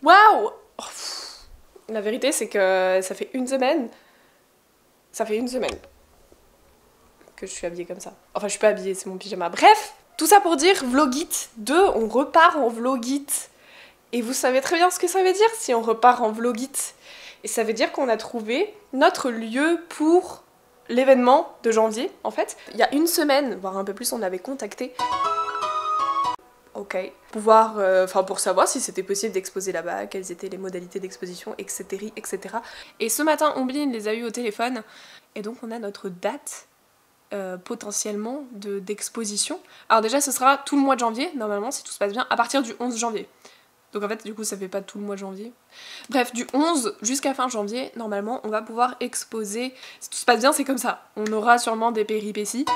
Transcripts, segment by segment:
Waouh! La vérité c'est que ça fait une semaine. Que je suis habillée comme ça. Enfin je suis pas habillée, c'est mon pyjama. Bref, tout ça pour dire Vlogit 2, on repart en Vlogit. Et vous savez très bien ce que ça veut dire si on repart en Vlogit. Et ça veut dire qu'on a trouvé notre lieu pour l'événement de janvier en fait. Il y a une semaine, voire un peu plus, on avait contacté. Ok. Pour savoir si c'était possible d'exposer là-bas, quelles étaient les modalités d'exposition, etc., etc. Et ce matin, Omblin les a eu au téléphone, et donc on a notre date potentiellement d'exposition. Alors déjà, ce sera tout le mois de janvier, normalement, si tout se passe bien, à partir du 11 janvier. Donc en fait, du coup, ça fait pas tout le mois de janvier. Bref, du 11 jusqu'à fin janvier, normalement, on va pouvoir exposer. Si tout se passe bien, c'est comme ça. On aura sûrement des péripéties.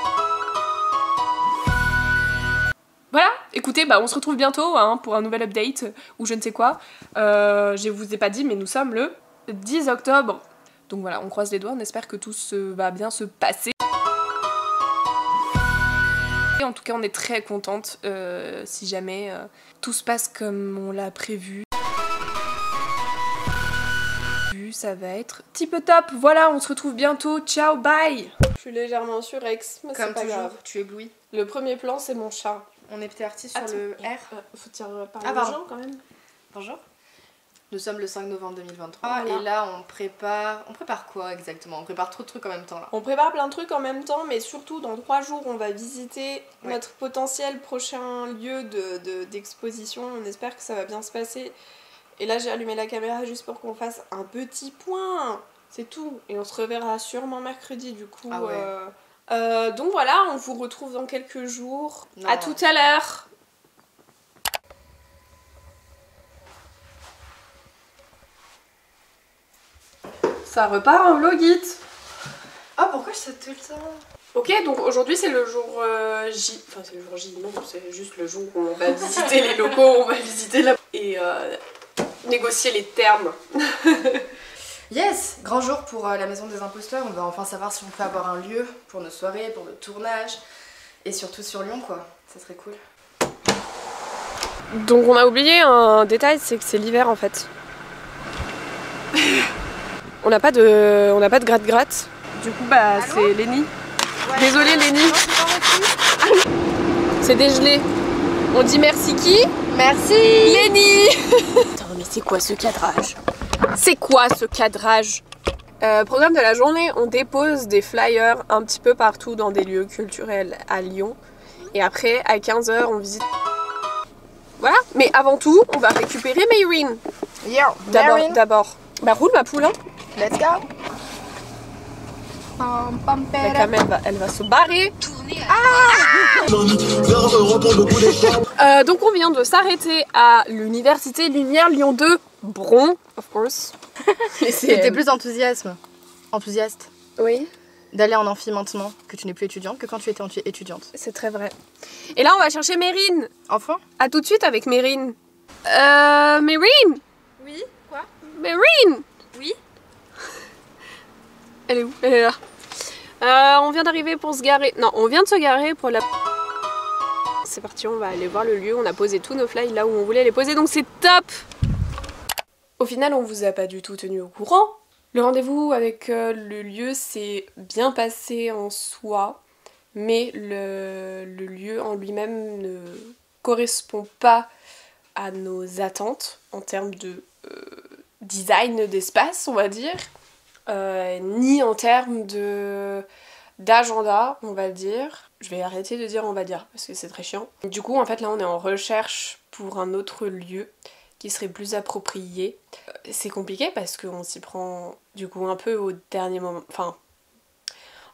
Voilà, écoutez, on se retrouve bientôt hein, pour un nouvel update ou je ne sais quoi. Je vous ai pas dit, mais nous sommes le 10 octobre. Donc voilà, on croise les doigts, on espère que tout va bien se passer. Et en tout cas, on est très contente si jamais tout se passe comme on l'a prévu. Ça va être tip top. Voilà, on se retrouve bientôt. Ciao, bye. Je suis légèrement surex, mais c'est pas grave. Tu éblouis. Le premier plan, c'est mon chat. On est peut-être parti sur le R. Faut dire parler aux gens quand même. Bonjour. Nous sommes le 5 novembre 2023 voilà. Et là on prépare... On prépare quoi exactement? On prépare trop de trucs en même temps là. On prépare plein de trucs en même temps, mais surtout dans 3 jours on va visiter notre potentiel prochain lieu d'exposition. On espère que ça va bien se passer. Et là j'ai allumé la caméra juste pour qu'on fasse un petit point. C'est tout. Et on se reverra sûrement mercredi du coup. Ah ouais. Donc voilà, on vous retrouve dans quelques jours. Non. À tout à l'heure. Ça repart en vlogit. Ah pourquoi je saute tout le temps? Ok, donc aujourd'hui c'est le jour J. Enfin c'est le jour J, non, c'est juste le jour où on va visiter les locaux, on va visiter la... et négocier les termes. Yes, grand jour pour la maison des imposteurs. On va enfin savoir si on peut avoir un lieu pour nos soirées, pour nos tournages. Et surtout sur Lyon quoi, ça serait cool. Donc on a oublié un détail, c'est que c'est l'hiver en fait. On n'a pas de gratte-gratte. Du coup c'est Lenny. Ouais. Désolée Lenny. C'est dégelé. On dit merci qui? Merci Lenny. Attends mais c'est quoi ce cadrage? C'est quoi ce cadrage? Programme de la journée, on dépose des flyers un petit peu partout dans des lieux culturels à Lyon. Et après, à 15 h, on visite... Voilà, mais avant tout, on va récupérer Mayreen. D'abord. Roule ma poule, hein. Let's go. La caméra, elle va se barrer. Donc on vient de s'arrêter à l'université Lumière Lyon 2, Bron, of course. T'es plus enthousiaste. Oui. D'aller en amphi maintenant, que tu n'es plus étudiante, que quand tu étais étudiante. C'est très vrai. Et là on va chercher Mayreen. Enfin. À tout de suite avec Mayreen. Mayreen. Oui. Quoi? Mayreen. Oui. Elle est où? Elle est là. On vient d'arriver pour se garer. Non, on vient de se garer pour la... C'est parti, on va aller voir le lieu. On a posé tous nos flyers là où on voulait les poser, donc c'est top. Au final, on vous a pas du tout tenu au courant. Le rendez-vous avec le lieu s'est bien passé en soi, mais le lieu en lui-même ne correspond pas à nos attentes en termes de design d'espace, on va dire. Ni en termes d'agenda, on va dire. Je vais arrêter de dire on va dire parce que c'est très chiant. Du coup en fait là on est en recherche pour un autre lieu qui serait plus approprié. C'est compliqué parce qu'on s'y prend du coup un peu au dernier moment. Enfin,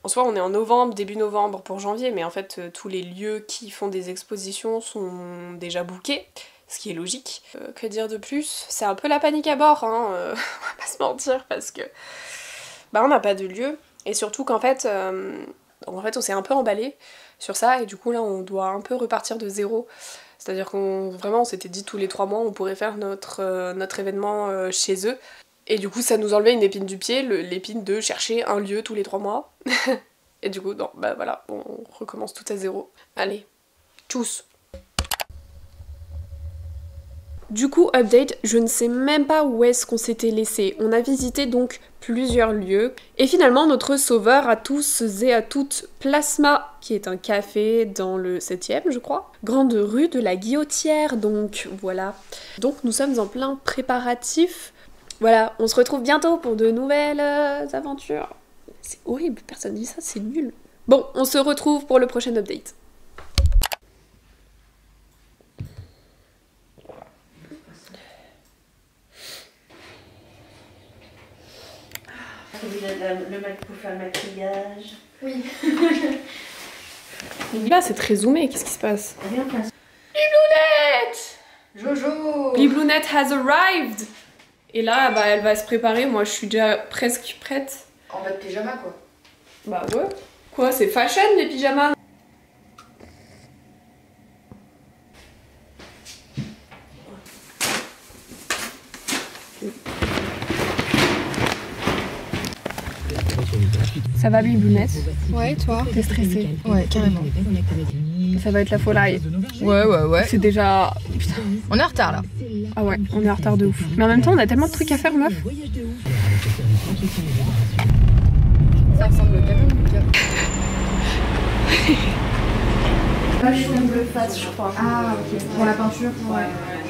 en soi on est en novembre, début novembre pour janvier, mais en fait tous les lieux qui font des expositions sont déjà bookés. Ce qui est logique. Que dire de plus? C'est un peu la panique à bord, hein, on va pas se mentir, parce que on n'a pas de lieu, et surtout qu'en fait, on s'est un peu emballé sur ça, et du coup là on doit un peu repartir de zéro. C'est-à-dire qu'on s'était dit tous les 3 mois on pourrait faire notre événement chez eux, et du coup ça nous enlevait une épine du pied, l'épine de chercher un lieu tous les 3 mois. Et du coup, non, voilà, on recommence tout à zéro. Allez, tchuss. Du coup, update, je ne sais même pas où est-ce qu'on s'était laissé. On a visité donc plusieurs lieux. Et finalement, notre sauveur à tous et à toutes, Plasma, qui est un café dans le 7e, je crois. Grande rue de la Guillotière, donc voilà. Donc nous sommes en plein préparatif. Voilà, on se retrouve bientôt pour de nouvelles aventures. C'est horrible, personne dit ça, c'est nul. Bon, on se retrouve pour le prochain update. Le mec pour faire le maquillage. Oui. Là, c'est très zoomé, qu'est-ce qui se passe? Biblounette! Jojo! Biblounette has arrived! Et là, bah, elle va se préparer, moi je suis déjà presque prête. En mode pyjama quoi. Bah ouais. Quoi, c'est fashion les pyjamas? Ça va Biblounette? Ouais, toi? T'es stressée? Ouais, carrément. Ça va être la folie. Ouais. C'est déjà... Putain. On est en retard là. Ah ouais, on est en retard de ouf. Mais en même temps, on a tellement de trucs à faire, meuf. Ça ressemble quand même, Lucas. Mushroom bleu fat, je crois. Ah, ok. Pour la peinture? Ouais.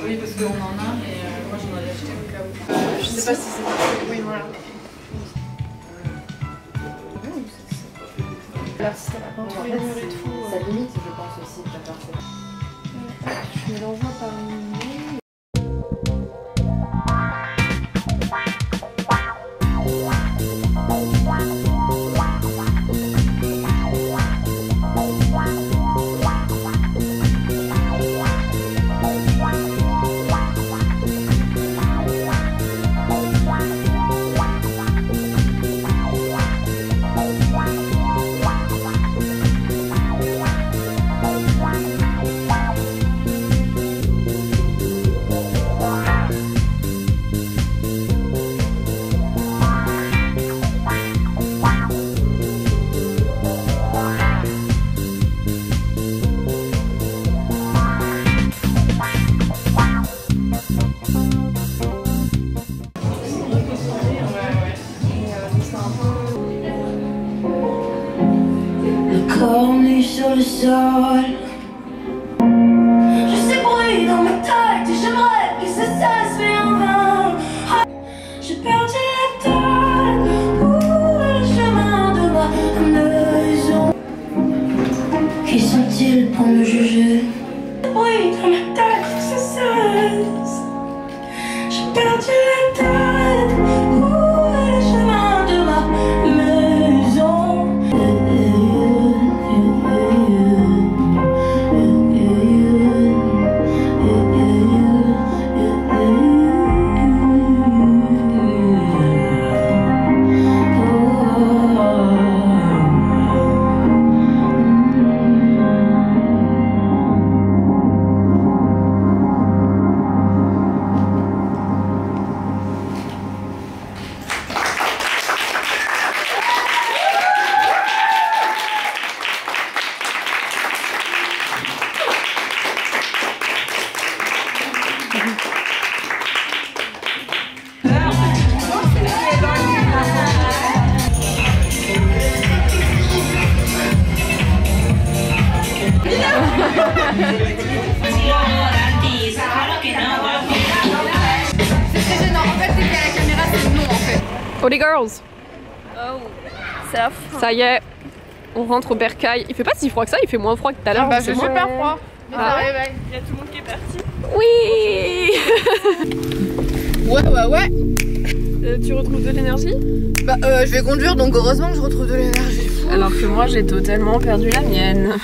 Oui, parce qu'on en a, mais moi j'en avais acheté au cas où. Je sais pas si c'est... Oui, voilà. L'artiste à la peinture et tout. Ça limite, je pense aussi, ta peinture. Je mélange par une... Cornu sur le sol. Je sais bruit dans ma tête et j'aimerais que ça cesse mais en vain. J'ai perdu la tête. Le chemin de ma maison. Qui sont-ils pour me juger? Bruit dans ma tête, que ça cesse. J'ai perdu la tête. Le chemin de ma maison. C'est gênant, en fait, c'est qu'à la caméra, c'est non en fait. Oh les girls! Oh, c'est affreux. Ça y est, on rentre au bercail. Il fait pas si froid que ça, il fait moins froid que tout à l'heure. Bah, c'est super froid. Mais Ah ça ouais réveille. Il y a tout le monde qui est parti. Oui! Ouais. Tu retrouves de l'énergie? Bah, je vais conduire donc heureusement que je retrouve de l'énergie. Alors que moi j'ai totalement perdu la mienne.